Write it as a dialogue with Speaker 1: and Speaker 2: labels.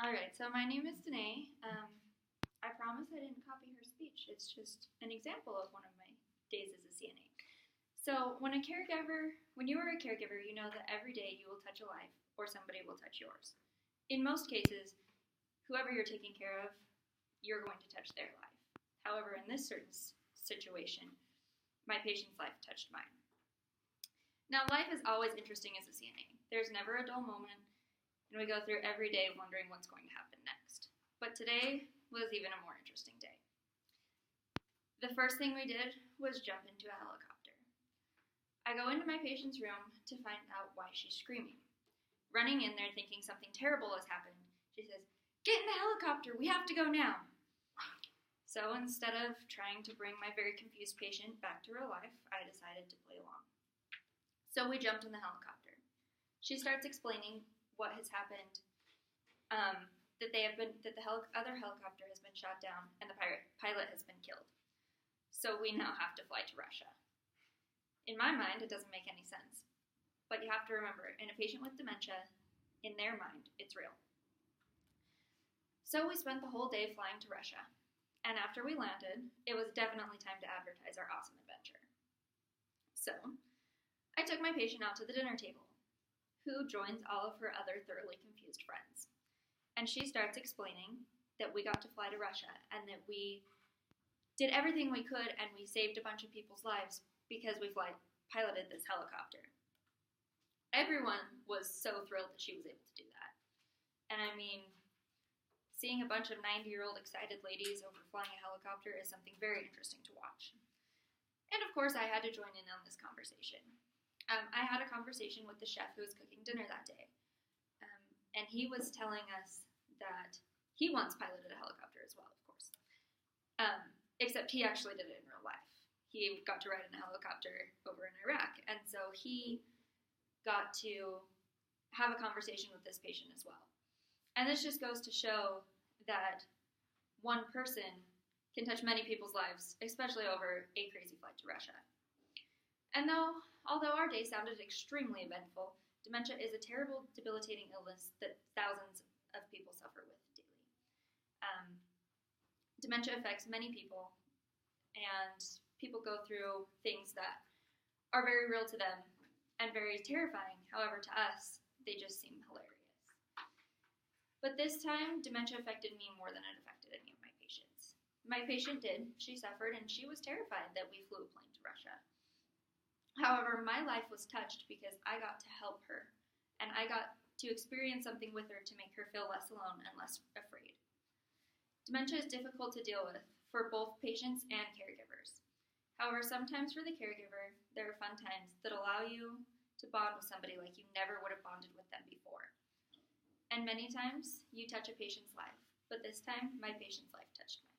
Speaker 1: All right, so my name is Danae. I promise I didn't copy her speech. It's just an example of one of my days as a CNA. So, when you are a caregiver, you know that every day you will touch a life or somebody will touch yours. In most cases, whoever you're taking care of, you're going to touch their life. However, in this certain situation, my patient's life touched mine. Now, life is always interesting as a CNA. There's never a dull moment, and we go through every day wondering what's going to happen next. But today was even a more interesting day. The first thing we did was jump into a helicopter. I go into my patient's room to find out why she's screaming. Running in there thinking something terrible has happened, she says, "Get in the helicopter, we have to go now." So instead of trying to bring my very confused patient back to real life, I decided to play along. So we jumped in the helicopter. She starts explaining what has happened, that the other helicopter has been shot down and the pilot has been killed. So we now have to fly to Russia. In my mind, it doesn't make any sense. But you have to remember, in a patient with dementia, in their mind, it's real. So we spent the whole day flying to Russia. And after we landed, it was definitely time to advertise our awesome adventure. So I took my patient out to the dinner table, who joins all of her other thoroughly confused friends. And she starts explaining that we got to fly to Russia and that we did everything we could and we saved a bunch of people's lives because we piloted this helicopter. Everyone was so thrilled that she was able to do that. And I mean, seeing a bunch of 90-year-old excited ladies over flying a helicopter is something very interesting to watch. And of course, I had to join in on this conversation. I had a conversation with the chef who was cooking dinner that day. And he was telling us that he once piloted a helicopter as well, of course. Except he actually did it in real life. He got to ride in a helicopter over in Iraq. And so he got to have a conversation with this patient as well. And this just goes to show that one person can touch many people's lives, especially over a crazy flight to Russia. And although our day sounded extremely eventful, dementia is a terrible, debilitating illness that thousands of people suffer with daily. Dementia affects many people, and people go through things that are very real to them and very terrifying. However, to us, they just seem hilarious. But this time, dementia affected me more than it affected any of my patients. My patient did. She suffered, and she was terrified that we flew a plane to Russia. However, my life was touched because I got to help her, and I got to experience something with her to make her feel less alone and less afraid. Dementia is difficult to deal with for both patients and caregivers. However, sometimes for the caregiver, there are fun times that allow you to bond with somebody like you never would have bonded with them before. And many times, you touch a patient's life, but this time, my patient's life touched mine.